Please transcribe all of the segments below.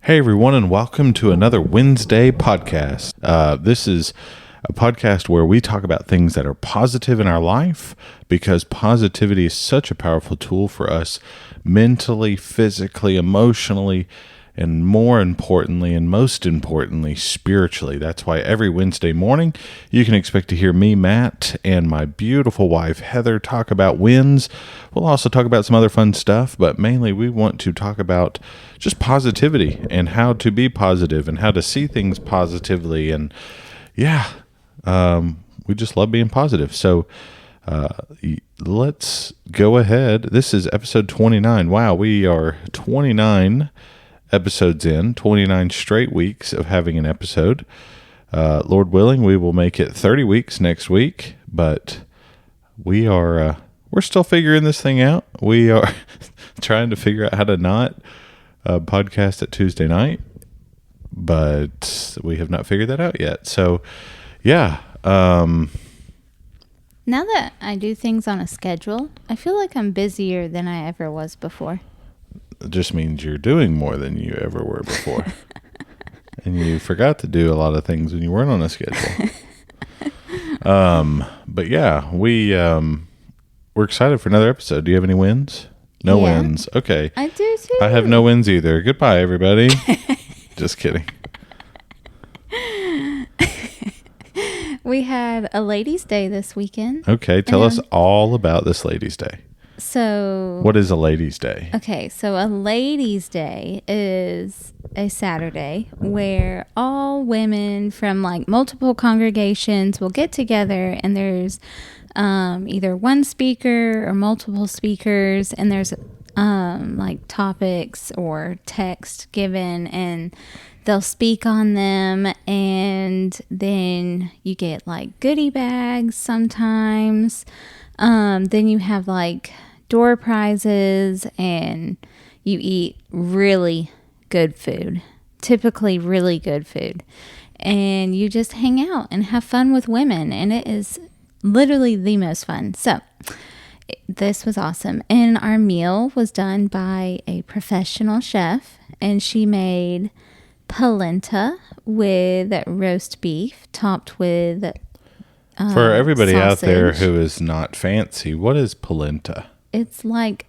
Hey everyone, and welcome to another Wednesday podcast. This is a podcast where we talk about things that are positive in our life, because positivity is such a powerful tool for us mentally, physically, emotionally, and more importantly, and most importantly, spiritually. That's why every Wednesday morning you can expect to hear me, Matt, and my beautiful wife, Heather, talk about wins. We'll also talk about some other fun stuff, but mainly we want to talk about just positivity and how to be positive and how to see things positively. And we just love being positive. So let's go ahead. This is episode 29. Wow, we are 29 episodes in, 29 straight weeks of having an episode. Lord willing, we will make it 30 weeks next week, but we're still figuring this thing out. We are trying to figure out how to not podcast at Tuesday night, but we have not figured that out yet. So, yeah. Now that I do things on a schedule, I feel like I'm busier than I ever was before. It just means you're doing more than you ever were before. And you forgot to do a lot of things when you weren't on a schedule. But yeah, we're excited for another episode. Do you have any wins? No wins. Okay. I do too. I have no wins either. Goodbye, everybody. Just kidding. We had a ladies' day this weekend. Okay, tell us all about this ladies' day. So, what is a ladies' day? Okay, so a ladies' day is a Saturday where all women from like multiple congregations will get together, and there's either one speaker or multiple speakers, and there's like topics or text given, and they'll speak on them, and then you get like goodie bags sometimes. Then you have like door prizes, and you eat really good food, typically really good food, and you just hang out and have fun with women, and it is literally the most fun. So this was awesome, and our meal was done by a professional chef, and she made polenta with roast beef topped with for everybody sausage out there who is not fancy, what is polenta? It's like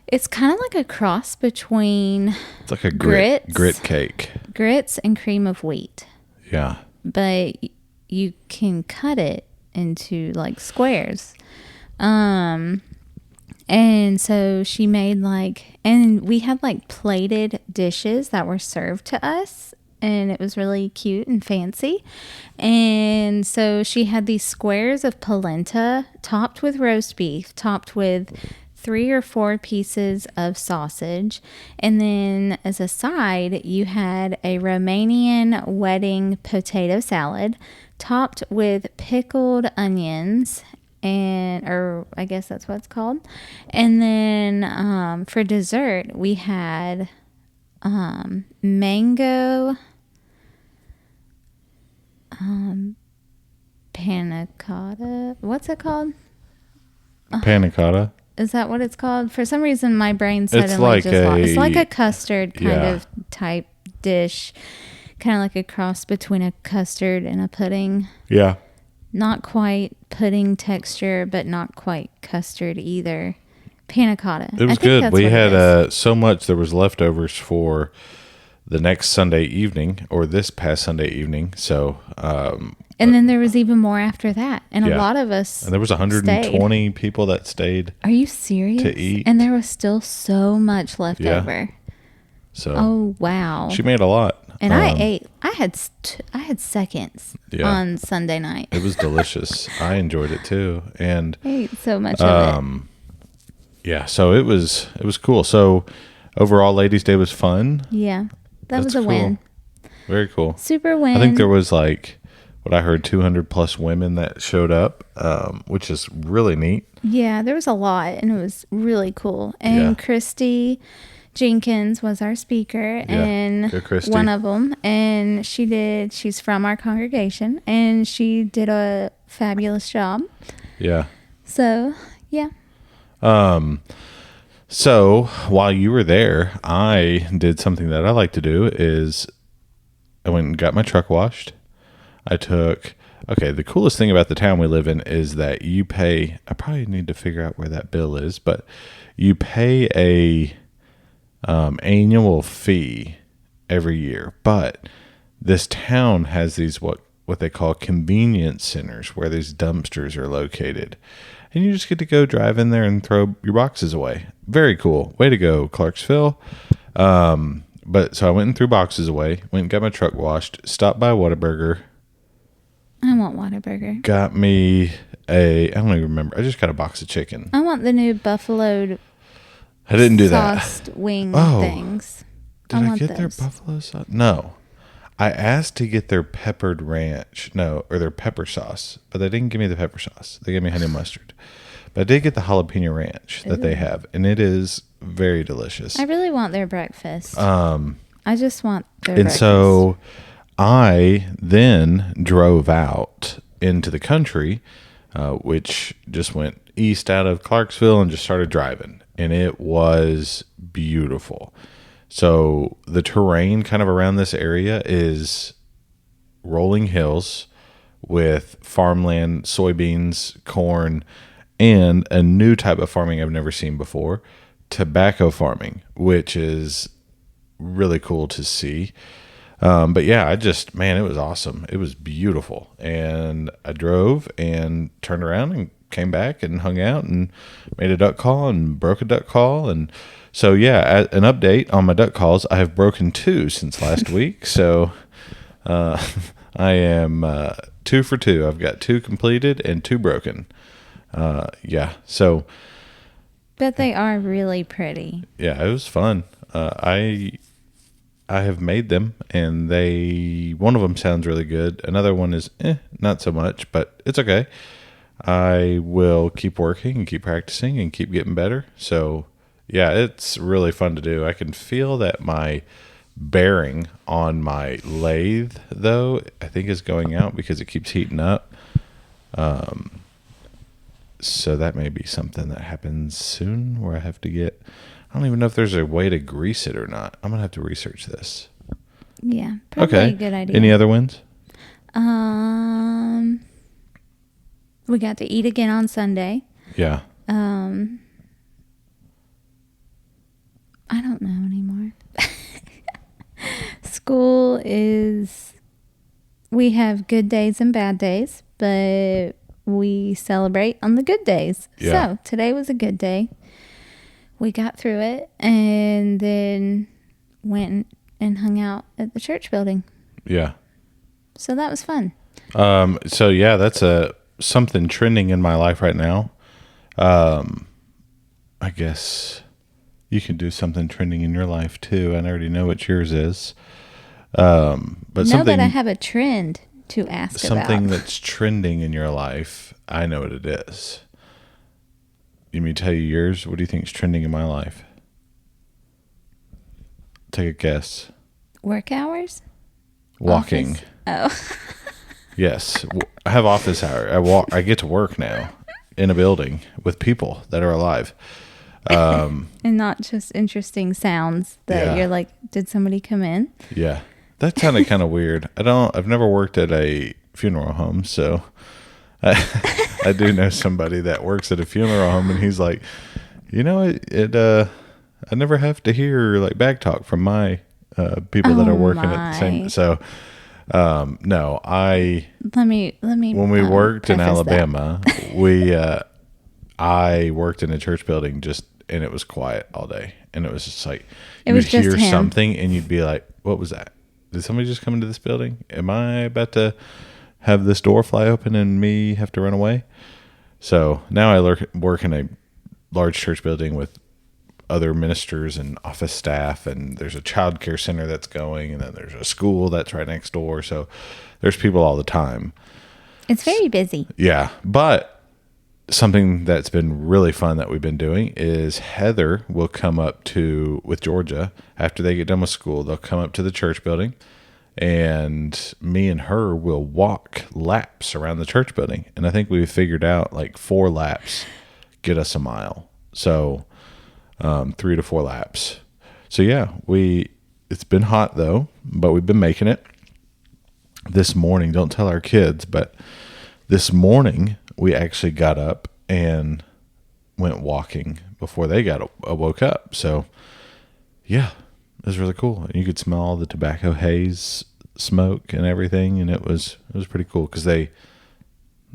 it's kind of like a cross between it's like a grit cake, grits and cream of wheat. Yeah, but you can cut it into like squares. And so she made and we had like plated dishes that were served to us, and it was really cute and fancy. And so she had these squares of polenta topped with roast beef, topped with 3 or 4 pieces of sausage. And then as a side, you had a Romanian wedding potato salad topped with pickled onions, or I guess that's what it's called. And then for dessert, we had mango panna cotta. What's it called? Panna cotta. Is that what it's called? For some reason, my brain suddenly it's like a custard kind of type dish, kind of like a cross between a custard and a pudding. Yeah. Not quite pudding texture, but not quite custard either. Panna cotta. It was good. We had so much there was leftovers for the next Sunday evening, or this past Sunday evening. So, and then there was even more after that, and a lot of us. And there was 120 people that stayed. Are you serious? To eat, and there was still so much left over. So, oh wow, she made a lot, and I ate. I had seconds on Sunday night. It was delicious. I enjoyed it too, and I ate so much of it. Yeah, so it was cool. So overall, Ladies' Day was fun. Yeah. That was a win. Very cool. Super win. I think there was what I heard, 200 plus women that showed up, which is really neat. Yeah, there was a lot, and it was really cool. And Christy Jenkins was our speaker, and one of them. And she's from our congregation, and she did a fabulous job. Yeah. So, yeah. So while you were there, I did something that I like to do is I went and got my truck washed. The coolest thing about the town we live in is that you pay, I probably need to figure out where that bill is, but you pay a annual fee every year. But this town has these, what they call convenience centers, where these dumpsters are located. And you just get to go drive in there and throw your boxes away. Very cool. Way to go, Clarksville. But so I went and threw boxes away, went and got my truck washed, stopped by Whataburger. I want whataburger. Got me I don't even remember. I just got a box of chicken. I want the new buffalo. I didn't do that. Sauced wing things. Did I get their buffalo sauce? No. I asked to get their peppered ranch. No, or their pepper sauce. But they didn't give me the pepper sauce. They gave me honey mustard. But I did get the jalapeno ranch that they have. And it is very delicious. I really want their breakfast. I just want their breakfast. So I then drove out into the country, which just went east out of Clarksville and just started driving. And it was beautiful. So the terrain kind of around this area is rolling hills with farmland, soybeans, corn, and a new type of farming I've never seen before, tobacco farming, which is really cool to see. But yeah, it was awesome. It was beautiful. And I drove and turned around and came back and hung out and made a duck call and broke a duck call. And so, yeah, an update on my duck calls. I have broken 2 since last week. So, I am 2 for 2. I've got 2 completed and 2 broken. Yeah. So, but they are really pretty. Yeah, it was fun. I have made them, and one of them sounds really good. Another one is not so much, but it's okay. I will keep working and keep practicing and keep getting better. So, yeah, it's really fun to do. I can feel that my bearing on my lathe, though, I think is going out because it keeps heating up. So that may be something that happens soon where I have to get... I don't even know if there's a way to grease it or not. I'm going to have to research this. Yeah, probably a good idea. Any other wins? We got to eat again on Sunday. Yeah. I don't know anymore. School is... We have good days and bad days, but we celebrate on the good days. Yeah. So today was a good day. We got through it and then went and hung out at the church building. Yeah. So that was fun. So yeah, that's something trending in my life right now. I guess you can do something trending in your life too. I already know what yours is. But know that I have a trend to ask about. Something that's trending in your life. I know what it is. You mean tell you yours? What do you think is trending in my life? Take a guess. Work hours? Walking. Office? Oh. Yes. I have office hours. I get to work now in a building with people that are alive. And not just interesting sounds that you're like, did somebody come in? Yeah. That sounded kind of weird. I've never worked at a funeral home, so I do know somebody that works at a funeral home, and he's like, I never have to hear like back talk from my people that are working at the same. So, no, let me. When we worked in Alabama, I worked in a church building and it was quiet all day, and it was just like you would hear something, and you'd be like, "What was that? Did somebody just come into this building? Am I about to have this door fly open and me have to run away?" So now I work in a large church building with other ministers and office staff, and there's a child care center that's going, and then there's a school that's right next door. So there's people all the time. It's very busy. Yeah. But something that's been really fun that we've been doing is Heather will come up with Georgia after they get done with school. They'll come up to the church building, and me and her will walk laps around the church building. And I think we've figured out like 4 laps get us a mile. So 3 to 4 laps. So yeah, it's been hot though, but we've been making it. This morning, don't tell our kids, but this morning we actually got up and went walking before they woke up. So yeah, it was really cool. And you could smell all the tobacco haze smoke and everything, and it was pretty cool because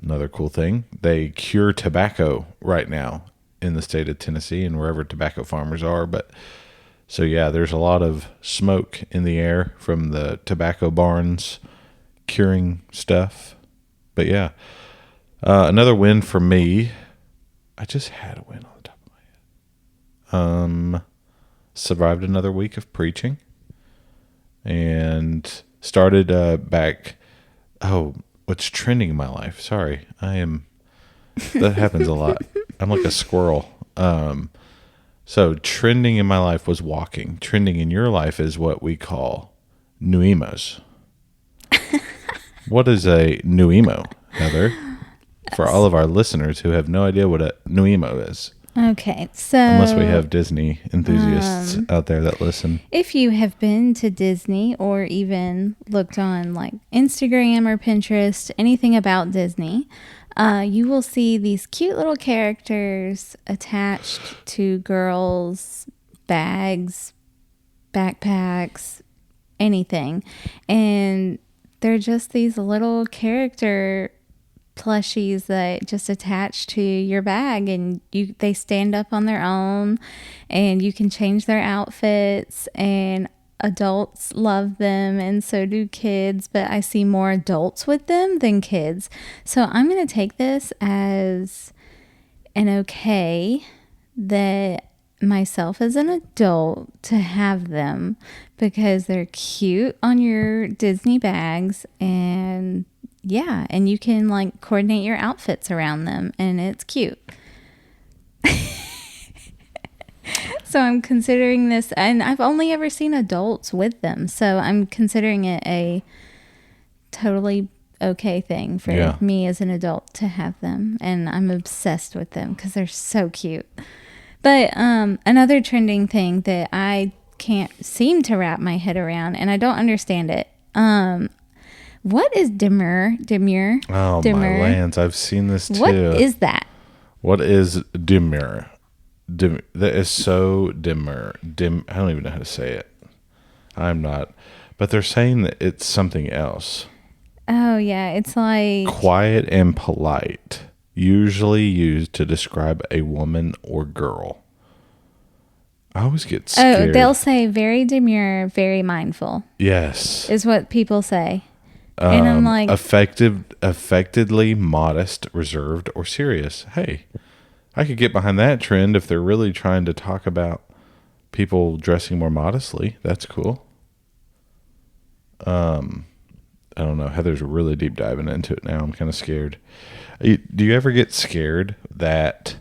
another cool thing, they cure tobacco right now in the state of Tennessee and wherever tobacco farmers are. But so yeah, there's a lot of smoke in the air from the tobacco barns curing stuff. But yeah, another win for me. I just had a win on the top of my head. Survived another week of preaching and started back. Oh, what's trending in my life? Sorry, that happens a lot. I'm like a squirrel. So trending in my life was walking. Trending in your life is what we call new emos. What is a new emo, Heather? For all of our listeners who have no idea what a new emo is. Okay, so unless we have Disney enthusiasts out there that listen. If you have been to Disney or even looked on like Instagram or Pinterest, anything about Disney, you will see these cute little characters attached to girls' bags, backpacks, anything. And they're just these little character plushies that just attach to your bag, and they stand up on their own, and you can change their outfits, and adults love them, and so do kids, but I see more adults with them than kids. So I'm going to take this as an okay that myself as an adult to have them because they're cute on your Disney bags, and yeah, and you can like coordinate your outfits around them, and it's cute. So I'm considering this, and I've only ever seen adults with them, so I'm considering it a totally okay thing for me as an adult to have them, and I'm obsessed with them because they're so cute. But another trending thing that I can't seem to wrap my head around, and I don't understand it. What is demure? Oh, my lands. I've seen this too. What is that? What is demure? That is so demure. I don't even know how to say it. I'm not. But they're saying that it's something else. Oh, yeah. It's like quiet and polite. Usually used to describe a woman or girl. I always get scared. Oh, they'll say very demure, very mindful. Yes. Is what people say. And I'm like, affectedly modest, reserved, or serious. Hey, I could get behind that trend if they're really trying to talk about people dressing more modestly. That's cool. I don't know. Heather's really deep diving into it now. I'm kind of scared. Do you ever get scared that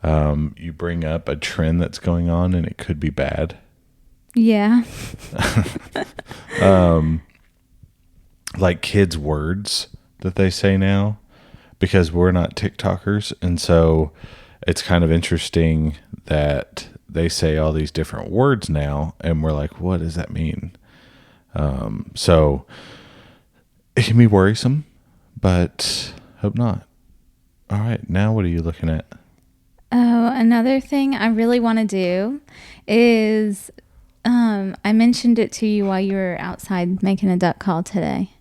you bring up a trend that's going on and it could be bad? Yeah. Like kids' words that they say now, because we're not TikTokers, and so it's kind of interesting that they say all these different words now, and we're like, what does that mean? So it can be worrisome, but hope not. All right, now what are you looking at? Oh, another thing I really want to do is I mentioned it to you while you were outside making a duck call today.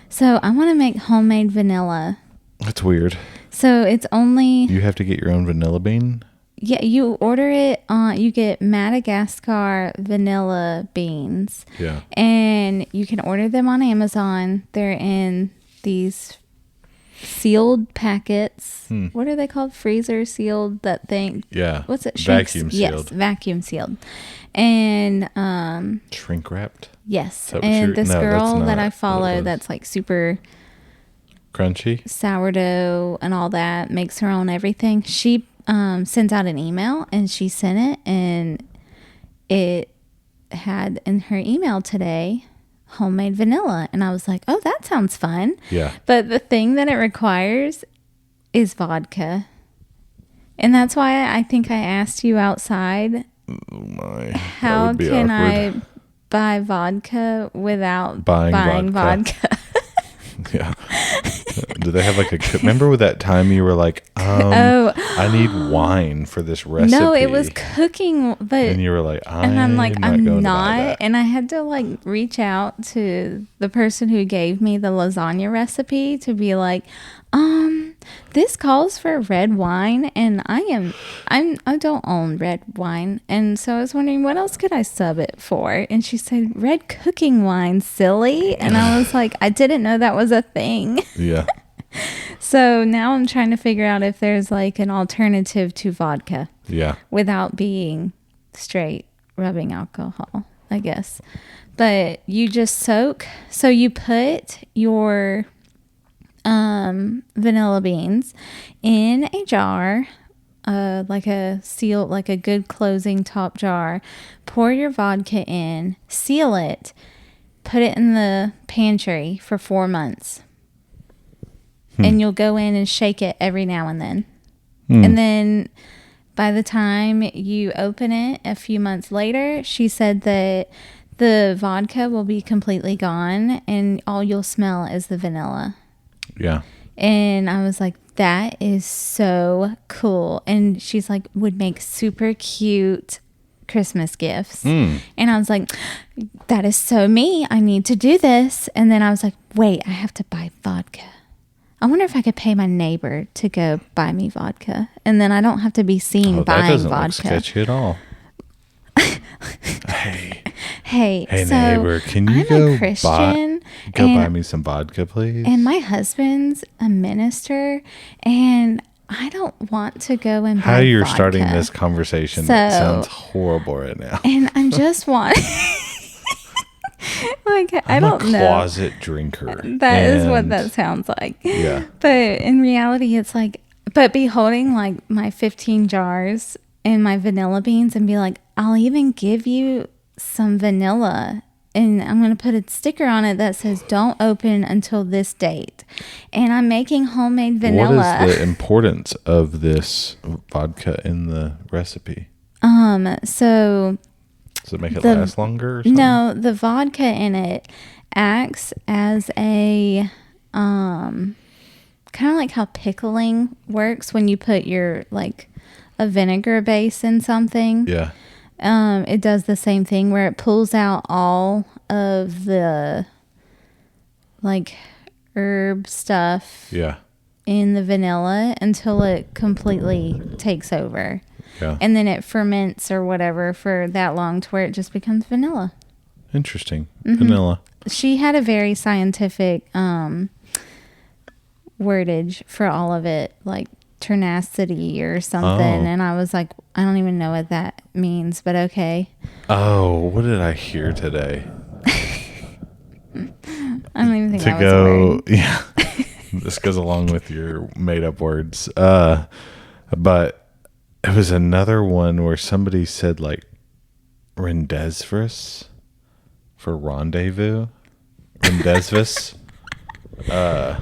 So I want to make homemade vanilla. That's weird. So it's only... You have to get your own vanilla bean? Yeah, you order it on... You get Madagascar vanilla beans. Yeah. And you can order them on Amazon. They're in these sealed packets. What are they called? Freezer sealed, that thing. Yeah. What's it? Vacuum sealed. Yes, vacuum sealed. And shrink wrapped. Yes. And this girl that I follow that's like super crunchy sourdough and all that, makes her own everything. She sends out an email, and she sent it, and it had in her email today homemade vanilla, and I was like, oh, that sounds fun. Yeah. But the thing that it requires is vodka. And that's why I think I asked you outside, Oh my. That how would be can awkward. I buy vodka without Buying buying vodka. vodka? Yeah. Do they have like remember with that time you were like, Oh, I need wine for this recipe? no, it was cooking, but And you were like, and I'm like, not I'm going to buy not. that. And I had to like reach out to the person who gave me the lasagna recipe to be like, this calls for red wine, and I don't own red wine. And so I was wondering, what else could I sub it for? And she said, red cooking wine, silly. And I was like, I didn't know that was a thing. Yeah. So now I'm trying to figure out if there's like an alternative to vodka Yeah. without being straight rubbing alcohol, I guess. But you just soak. So you put your vanilla beans in a jar, like a seal, like a good closing top jar. Pour your vodka in, seal it, put it in the pantry for 4 months. And you'll go in and shake it every now and then. And then by the time you open it a few months later, she said that the vodka will be completely gone and all you'll smell is the vanilla. Yeah. And I was like, that is so cool. And she's like, would make super cute Christmas gifts. And I was like, that is so me. I need to do this. And then I was like, wait, I have to buy vodka. I wonder if I could pay my neighbor to go buy me vodka. And then I don't have to be seen buying that doesn't vodka. look sketchy at all. Hey, so neighbor, can you I'm go a Christian buy me some vodka, please? and my husband's a minister, and I don't want to go and buy How you're vodka. starting this conversation sounds horrible right now. And I'm just want like I I'm don't a know. closet drinker. That is what and- that sounds like. Yeah. But in reality, it's like, but be holding like my 15 jars and my vanilla beans and be like, I'll even give you some vanilla. And I'm going to put a sticker on it that says, don't open until this date. And I'm making homemade vanilla. What is the importance of this vodka in the recipe? So Does it make it last longer or something? no, the vodka in it acts as a, kind of like how pickling works when you put your, like, a vinegar base in something. Yeah. It does the same thing where it pulls out all of the, like, herb stuff Yeah. in the vanilla until it completely takes over. Yeah. And then it ferments or whatever for that long to where it just becomes vanilla. Interesting. Mm-hmm. Vanilla. She had a very scientific wordage for all of it, like tenacity or something. Oh. And I was like, I don't even know what that means, but okay. Oh, what did I hear today? I don't even think To that was a go, word. yeah. This goes along with your made up words. But it was another one where somebody said like rendezvous for rendezvous. Rendezvous. I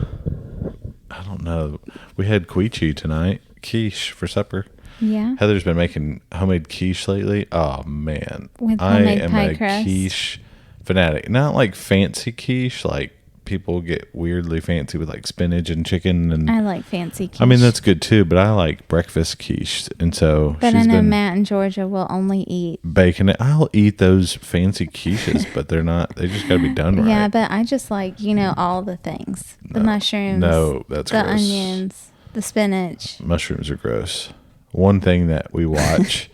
don't know. We had quiche tonight. Quiche for supper. Yeah. Heather's been making homemade quiche lately. Oh man, With I homemade am pie a crust? quiche fanatic. Not like fancy quiche, like people get weirdly fancy with like spinach and chicken and. I like fancy quiche. I mean that's good too, but I like breakfast quiche, and so But I she's know been Matt and Georgia will only eat. baking it. I'll eat those fancy quiches, but they're not. They just got to be done right. Yeah, but I just like, all the things. The mushrooms. No, that's the gross. onions. The spinach. Mushrooms are gross. One thing that we watch,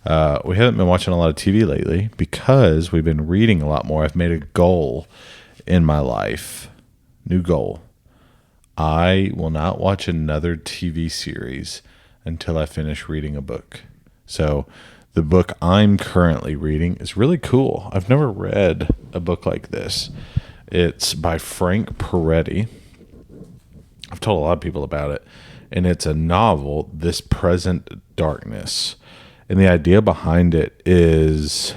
we haven't been watching a lot of TV lately because we've been reading a lot more. I've made a goal in my life. New goal. I will not watch another TV series until I finish reading a book. So the book I'm currently reading is really cool. I've never read a book like this. It's by Frank Peretti. I've told a lot of people about it. And it's a novel, This Present Darkness. And the idea behind it is,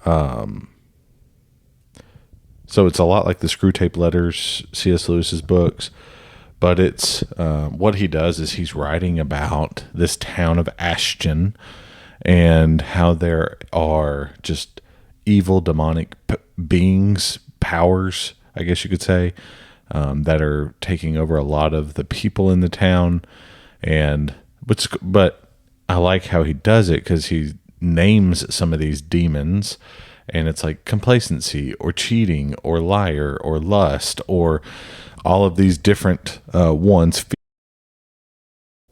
so it's a lot like the Screw Tape Letters, C.S. Lewis's books, but it's what he does is he's writing about this town of Ashton and how there are just evil demonic beings, powers, I guess you could say, that are taking over a lot of the people in the town. But I like how he does it because he names some of these demons, and it's like complacency or cheating or liar or lust or all of these different ones.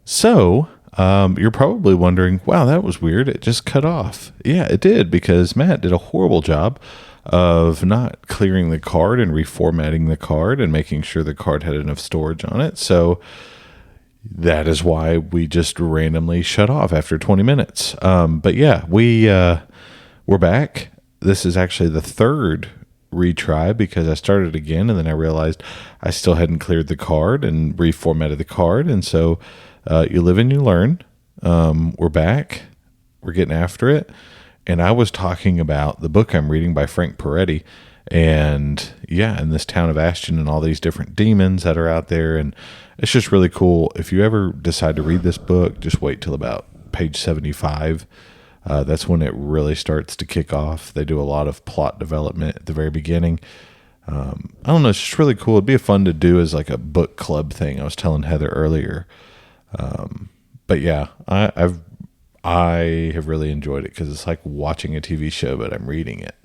So you're probably wondering, wow, that was weird. It just cut off. Yeah, it did, because Matt did a horrible job of not clearing the card and reformatting the card and making sure the card had enough storage on it. So that is why we just randomly shut off after 20 minutes. But yeah, we're back. This is actually the third retry because I started again and then I realized I still hadn't cleared the card and reformatted the card. And so you live and you learn. We're back. We're getting after it. And I was talking about the book I'm reading by Frank Peretti, and in this town of Ashton and all these different demons that are out there. And it's just really cool. If you ever decide to read this book, just wait till about page 75. That's when it really starts to kick off. They do a lot of plot development at the very beginning. I don't know. It's just really cool. It'd be fun to do as like a book club thing. I was telling Heather earlier. But yeah, I have really enjoyed it because it's like watching a TV show, but I'm reading it.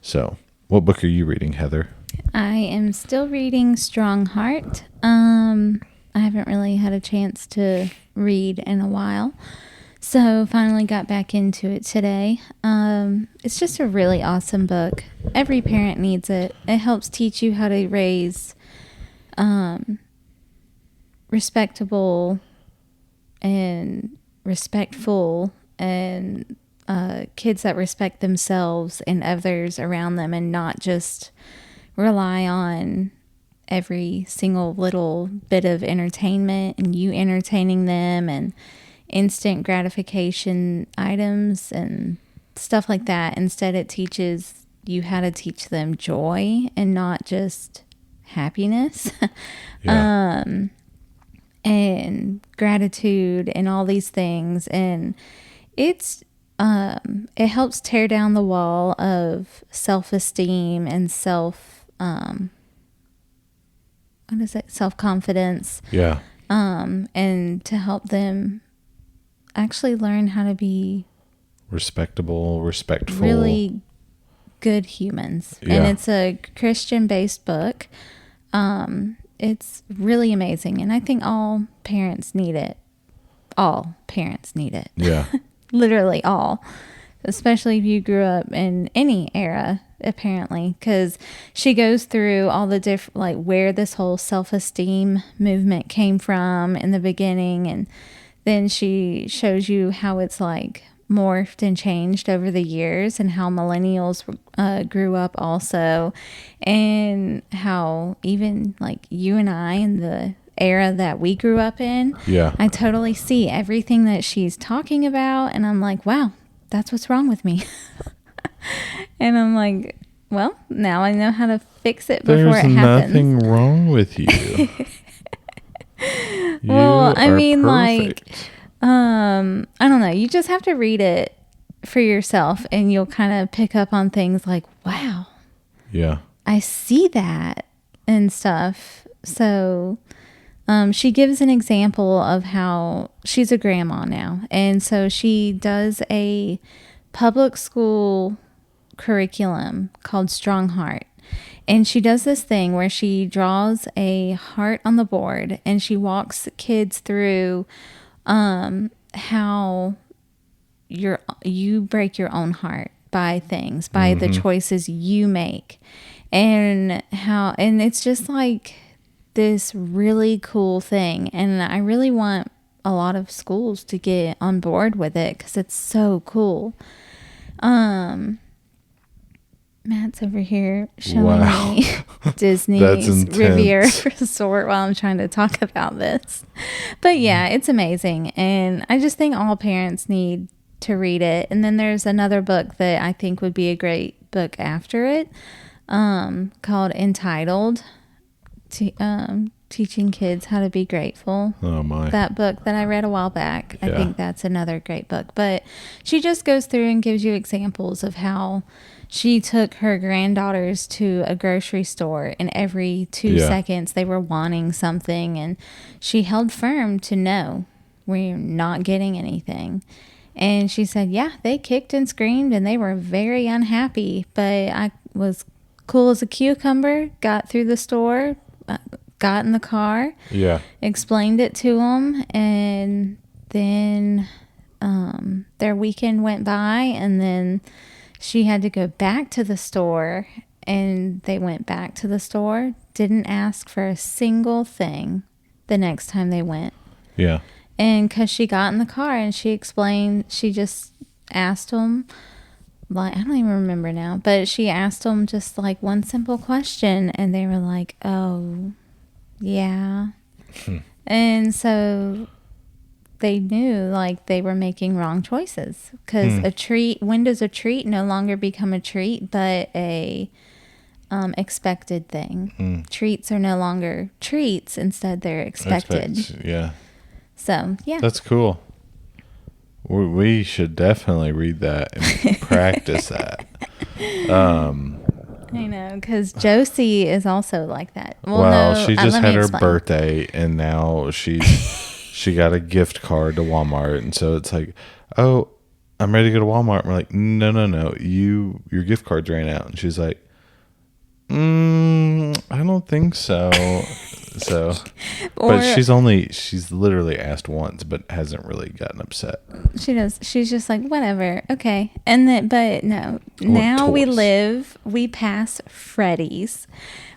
So what book are you reading, Heather? I am still reading Strong Heart. I haven't really had a chance to read in a while. So finally got back into it today. It's just a really awesome book. Every parent needs it. It helps teach you how to raise respectable and respectful and kids that respect themselves and others around them, and not just rely on every single little bit of entertainment and you entertaining them and instant gratification items and stuff like that. Instead, it teaches you how to teach them joy and not just happiness. Yeah. And gratitude and all these things. And it helps tear down the wall of self-esteem and self-confidence. Yeah. And to help them actually learn how to be respectful, really good humans. Yeah. And it's a Christian-based book. It's really amazing, and I think all parents need it. All parents need it. Yeah. Literally all. Especially if you grew up in any era, apparently. Because she goes through all the different, like, where this whole self-esteem movement came from in the beginning. And then she shows you how it's, like, morphed and changed over the years, and how millennials grew up also, and how even like you and I in the era that we grew up in, I totally see everything that she's talking about, and I'm like, wow, that's what's wrong with me. And I'm like, well, now I know how to fix it before it happens. There's nothing wrong with you. Well, I mean, perfect. like, I don't know. You just have to read it for yourself, and you'll kind of pick up on things like, wow, yeah, I see that and stuff. So, she gives an example of how she's a grandma now. And so she does a public school curriculum called Strong Heart. And she does this thing where she draws a heart on the board, and she walks kids through how you break your own heart by things, by the choices you make, and it's just like this really cool thing. And I really want a lot of schools to get on board with it because it's so cool. Matt's over here showing me Disney's Riviera Resort while I'm trying to talk about this. But yeah, it's amazing. And I just think all parents need to read it. And then there's another book that I think would be a great book after it, called Entitled, Teaching Kids How to Be Grateful. Oh, my. That book that I read a while back. I Yeah. think that's another great book. But she just goes through and gives you examples of how she took her granddaughters to a grocery store, and every 2 seconds they were wanting something, and she held firm to no, we're not getting anything. And she said, yeah, they kicked and screamed and they were very unhappy, but I was cool as a cucumber, got through the store, got in the car, explained it to them, and then their weekend went by, and then she had to go back to the store, and they went back to the store, didn't ask for a single thing the next time they went. Yeah. And because she got in the car and she explained, she just asked them, like, I don't even remember now, but she asked them just like one simple question, and they were like, oh, yeah. And so they knew like they were making wrong choices, because when does a treat no longer become a treat, but a expected thing? Treats are no longer treats. Instead, they're expected. Yeah. So, yeah. That's cool. We should definitely read that and practice that. I know, because Josie is also like that. Well, no, she just let me had her explain. birthday, and now she got a gift card to Walmart, and so it's like, oh, I'm ready to go to Walmart. And we're like, no, your gift card's ran out, and she's like, I don't think so. So, but she's literally asked once, but hasn't really gotten upset. She does. She's just like, whatever. Okay. And then, but no, now we pass Freddy's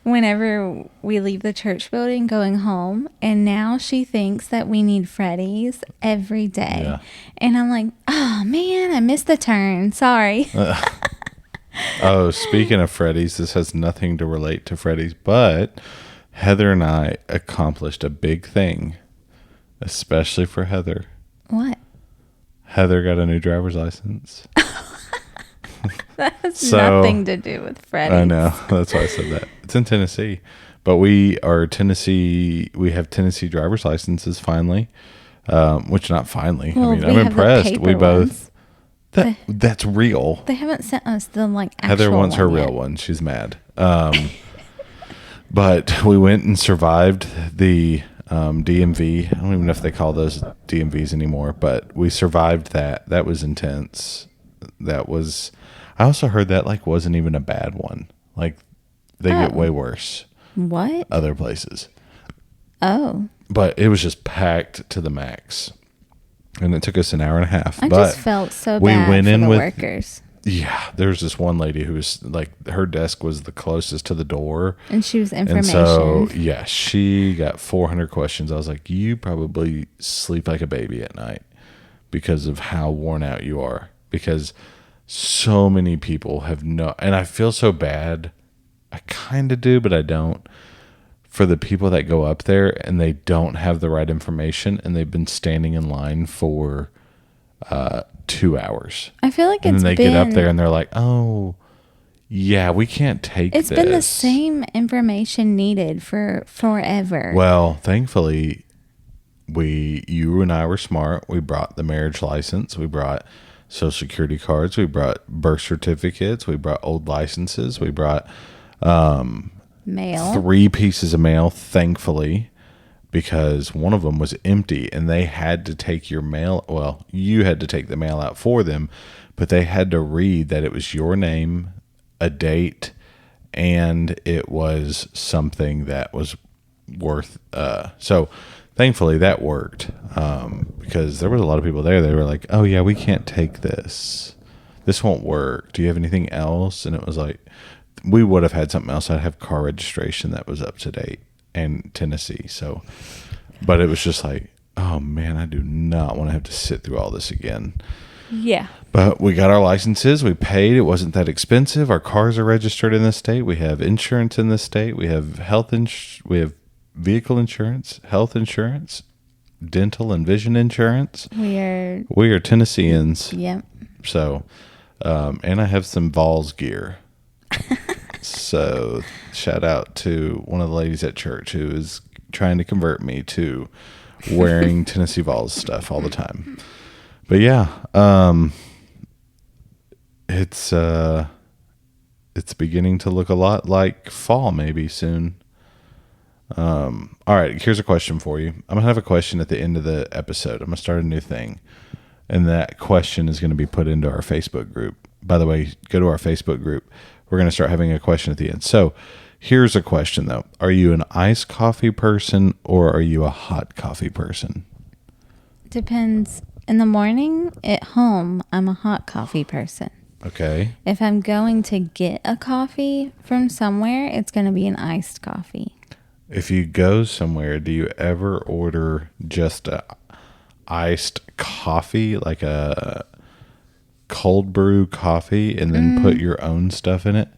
whenever we leave the church building going home. And now she thinks that we need Freddy's every day. Yeah. And I'm like, oh man, I missed the turn. Sorry. Oh, speaking of Freddy's, this has nothing to relate to Freddy's, but Heather and I accomplished a big thing, especially for Heather. What? Heather got a new driver's license. That has nothing to do with Freddy's. I know. That's why I said that. It's in Tennessee. But we have Tennessee driver's licenses finally. Which not finally. Well, I mean, I'm impressed. We both. Ones. That's real. They haven't sent us the actual Heather wants her one real yet. one. She's mad. But we went and survived the DMV. I don't even know if they call those DMVs anymore, but we survived that. That was intense. I also heard that wasn't even a bad one. Like they get way worse. What? Other places. Oh. But it was just packed to the max. And it took us an hour and a half. I just felt so bad for the workers. Yeah, there was this one lady who was her desk was the closest to the door. And she was information. And so, yeah, she got 400 questions. I was like, you probably sleep like a baby at night because of how worn out you are. Because so many people and I feel so bad. I kind of do, but I don't. For the people that go up there and they don't have the right information and they've been standing in line for 2 hours. I feel like and then they get up there and they're like, oh, yeah, we can't take this. It's been the same information needed for forever. Well, thankfully, you and I were smart. We brought the marriage license. We brought social security cards. We brought birth certificates. We brought old licenses. We brought mail. 3 pieces of mail, thankfully, because one of them was empty and they had to take your mail. Well, you had to take the mail out for them, but they had to read that it was your name, a date, and it was something that was worth. So thankfully that worked because there was a lot of people there. They were like, oh yeah, we can't take this. This won't work. Do you have anything else? And it was like, we would have had something else. I'd have car registration that was up to date in Tennessee. So, but it was just like, oh man, I do not want to have to sit through all this again. Yeah. But we got our licenses. We paid. It wasn't that expensive. Our cars are registered in the state. We have insurance in the state. We have we have vehicle insurance, health insurance, dental and vision insurance. We are Tennesseans. Yep. So, and I have some Vols gear. So shout out to one of the ladies at church who is trying to convert me to wearing Tennessee Vols stuff all the time. But yeah, it's beginning to look a lot like fall maybe soon. All right, here's a question for you. I'm gonna have a question at the end of the episode. I'm gonna start a new thing, and that question is gonna be put into our Facebook group. By the way, go to our Facebook group. We're gonna start having a question at the end. So here's a question though. Are you an iced coffee person or are you a hot coffee person? Depends. In the morning at home, I'm a hot coffee person. Okay. If I'm going to get a coffee from somewhere, it's going to be an iced coffee. If you go somewhere, do you ever order just a iced coffee, like a cold brew coffee, and then put your own stuff in it?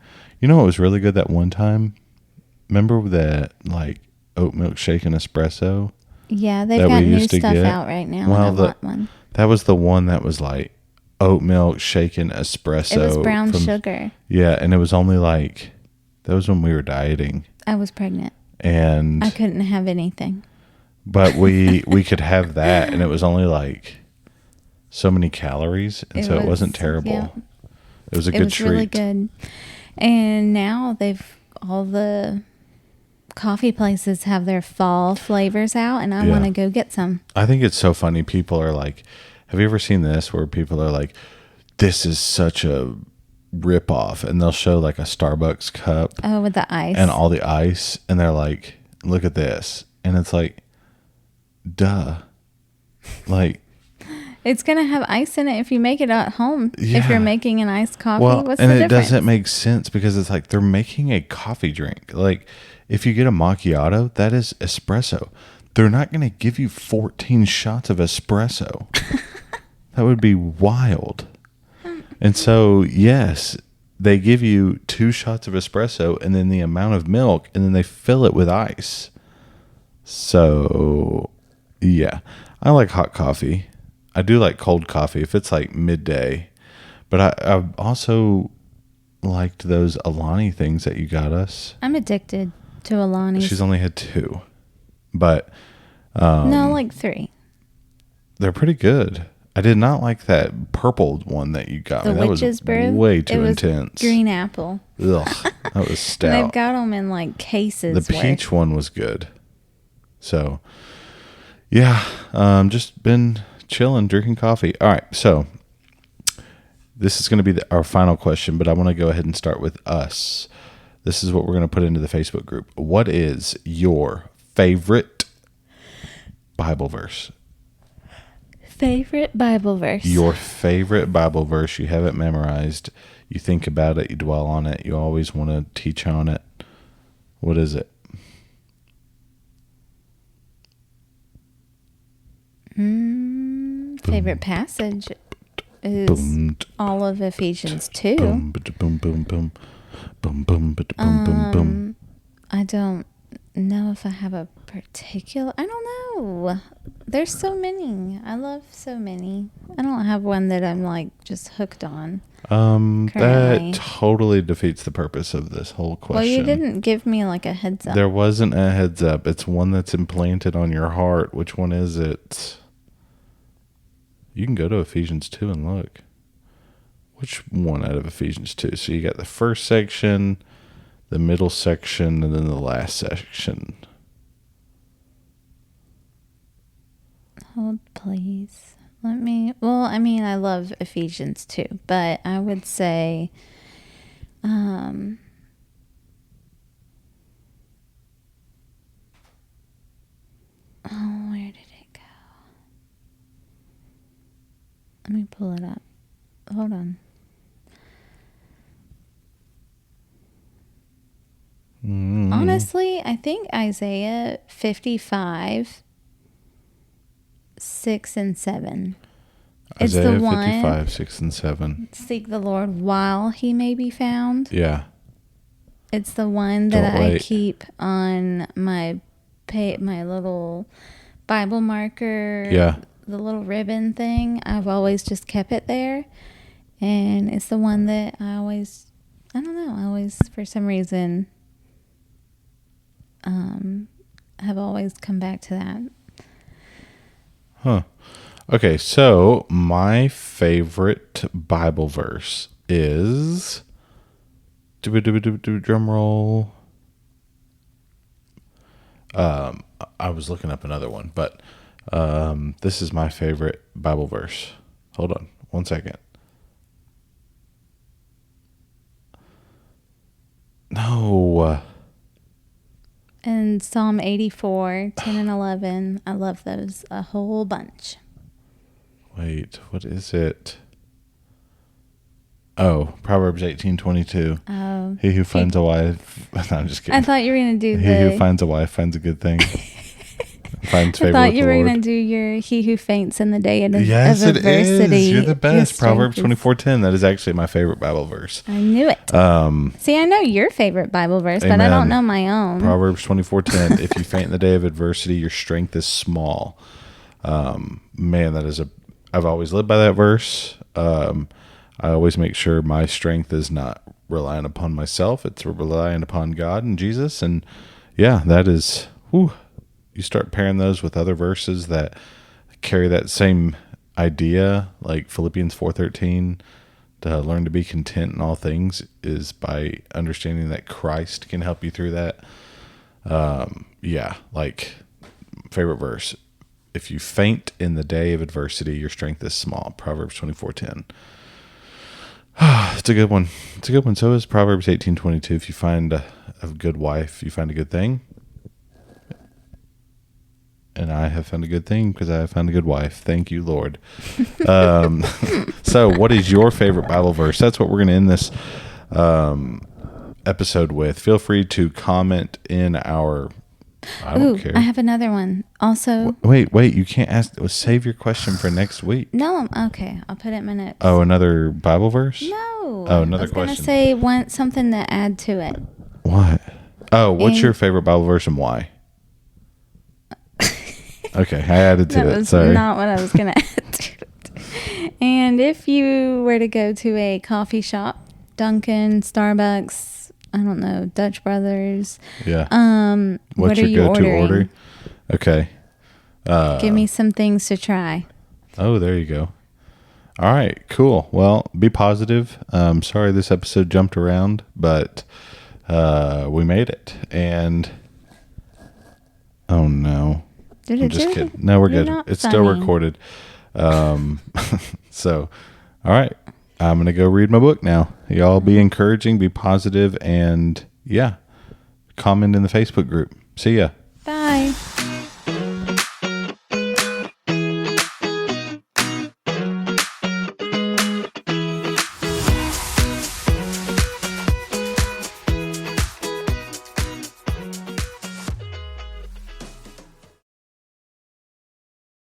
You know what was really good that one time? Remember that like oat milk shake and espresso? Yeah, they've got new stuff out right now. Well, I want one. That was the one that was like oat milk shaken espresso. It was brown sugar. Yeah, and it was only like, that was when we were dieting. I was pregnant. And I couldn't have anything. But we could have that, and it was only like so many calories, and it wasn't terrible. Yeah. It was a good treat. It was really good. And now all the coffee places have their fall flavors out, and I want to go get some. I think it's so funny. People are like, have you ever seen this where people are like, this is such a rip off, and they'll show like a Starbucks cup. Oh, with the ice. And all the ice, and they're like, look at this. And it's like, duh. Like, it's going to have ice in it if you make it at home. Yeah. If you're making an iced coffee, what's the difference? And it doesn't make sense because it's like they're making a coffee drink. Like, if you get a macchiato, that is espresso. They're not going to give you 14 shots of espresso. That would be wild. And so, yes, they give you 2 shots of espresso and then the amount of milk, and then they fill it with ice. So, yeah, I like hot coffee. I do like cold coffee if it's like midday. But I've also liked those Alani things that you got us. I'm addicted to Alani. She's only had 2. But no, like 3. They're pretty good. I did not like that purple one that you got me. That was way too intense. Green apple. Ugh, that was stout. And they've got them in like cases. The peach one was good. So, yeah, just been chilling, drinking coffee. All right, so this is going to be our final question, but I want to go ahead and start with us. This is what we're going to put into the Facebook group. What is your favorite Bible verse? Favorite Bible verse. Your favorite Bible verse. You have it memorized. You think about it. You dwell on it. You always want to teach on it. What is it? Favorite passage is all of Ephesians 2. Boom, boom, boom, boom. Boom, boom, boom, boom, boom. I don't know if I have a particular. I don't know. There's so many. I love so many. I don't have one that I'm like just hooked on. That totally defeats the purpose of this whole question. Well, you didn't give me like a heads up. There wasn't a heads up. It's one that's implanted on your heart. Which one is it? You can go to Ephesians 2 and look. Which one out of Ephesians 2? So you got the first section, the middle section, and then the last section. Hold, please. I love Ephesians 2, but I would say, where did it go? Let me pull it up. Hold on. Honestly, I think Isaiah 55, 6 and 7. Isaiah 55, 6 and 7. Seek the Lord while he may be found. Yeah. It's the one that I keep on my little Bible marker. Yeah. The little ribbon thing. I've always just kept it there. And it's the one that I always, for some reason, have always come back to that. Huh. Okay, so my favorite Bible verse is drum roll. I was looking up another one, but this is my favorite Bible verse. Hold on 1 second. No. And Psalm 84, 10 and 11. I love those a whole bunch. Wait, what is it? Oh, Proverbs 18:22. Oh. He who finds a wife. No, I'm just kidding. I thought you were going to do He who finds a wife finds a good thing. Finds favor I thought with you the were Lord. going to do your he who faints in the day of Yes, it adversity. is. You're the best. His Proverbs strength is- 24:10. That is actually my favorite Bible verse. I knew it. See, I know your favorite Bible verse, but I Amen. don't know my own. Proverbs 24:10. If you faint in the day of adversity, your strength is small. Man, that is I've always lived by that verse. I always make sure my strength is not relying upon myself. It's relying upon God and Jesus. And yeah, that is, whew, you start pairing those with other verses that carry that same idea, like Philippians 4:13, to learn to be content in all things is by understanding that Christ can help you through that. Yeah, like favorite verse. If you faint in the day of adversity, your strength is small. Proverbs 24:10. It's a good one. It's a good one. So is Proverbs 18:22. If you find a good wife, you find a good thing. And I have found a good thing because I have found a good wife. Thank you, Lord. So what is your favorite Bible verse? That's what we're going to end this episode with. Feel free to comment in our... I don't care. I have another one. Also... Wait. You can't ask... Save your question for next week. No, okay. I'll put it in my notes. Oh, another Bible verse? No. Oh, another I was question. going to say something to add to it. What? Oh, what's your favorite Bible verse and why? Okay, I added to That it. was Sorry. not what I was going to add to it. And if you were to go to a coffee shop, Dunkin', Starbucks, I don't know, Dutch Brothers. Yeah. What What's are your you go-to ordering? order? Okay. Give me some things to try. Oh, there you go. All right, cool. Well, be positive. Sorry this episode jumped around, but we made it. And oh no. Did I'm it just do it? kidding. No, we're You're good. not It's still funny. recorded. So, all right. I'm going to go read my book now. Y'all be encouraging, be positive, and yeah, comment in the Facebook group. See ya. Bye.